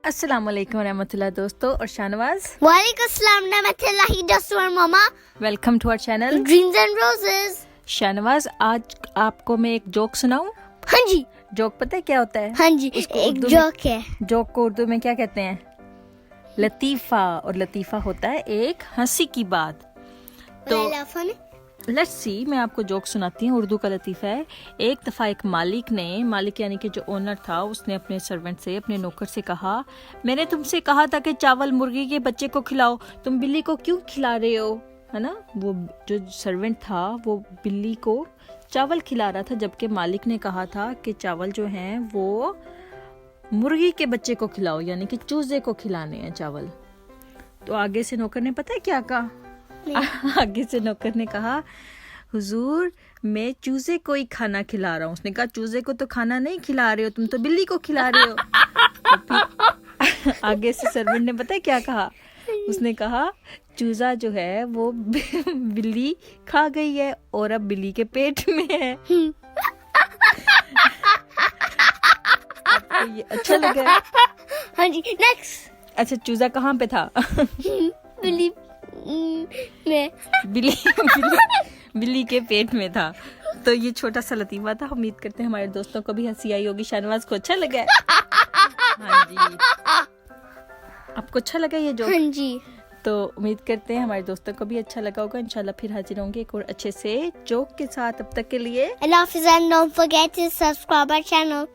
अस्सलाम वालेकुम रहमतुल्लाह दोस्तों और शाहनवाज, वालेकुम अस्सलाम रहमतुल्लाहि दोस्तों और मामा, welcome to our channel dreams and roses. Shahnawaz, आज आपको मैं एक जोक सुनाऊं। हाँ जी, जोक पता है क्या होता है? हाँ जी, उसको एक उर्दू जोक है। जोक को उर्दू में क्या कहते हैं? लतीफ़ा। और लतीफ़ा होता है एक हंसी की बात। तो लेट्स सी, मैं आपको जोक सुनाती हूँ। उर्दू का लतीफ़ा है। एक दफ़ा एक मालिक यानी कि जो ओनर था, उसने अपने सर्वेंट से, अपने नौकर से कहा, मैंने तुमसे कहा था कि चावल मुर्गी के बच्चे को खिलाओ, तुम बिल्ली को क्यों खिला रहे हो? है ना, वो जो सर्वेंट था वो बिल्ली को चावल खिला रहा था, जबकि मालिक ने कहा था कि चावल जो हैं वो मुर्गी के बच्चे को खिलाओ, यानी कि चूजे को खिलाने हैं चावल। तो आगे से नौकर ने पता है क्या कहा? आगे से नौकर ने कहा, हुजूर मैं चूजे को ही खाना खिला रहा हूँ। उसने कहा, चूजे को तो खाना नहीं खिला रहे हो, तुम तो बिल्ली को खिला रहे हो। तो फिर आगे से सर्वेंट ने पता है क्या कहा? उसने कहा, चूजा जो है वो बिल्ली खा गई है और अब बिल्ली के पेट में है। आपको ये अच्छा लगा? हाँ जी, नेक्स्ट। अच्छा, चूजा कहाँ पे था? बिल्ली में। बिल्ली के पेट में था। तो ये छोटा सा लतीफा था। उम्मीद करते हैं हमारे दोस्तों को भी हंसी आई होगी। शाहनवाज को अच्छा लगा? हाँ जी, आपको अच्छा लगा ये जोक? हाँ जी। तो उम्मीद करते हैं हमारे दोस्तों को भी अच्छा लगा होगा। इंशाल्लाह फिर हाजिर होंगे एक और अच्छे से जोक के साथ। अब तक के लिए Allah Hafiz, and don't forget to subscribe our channel.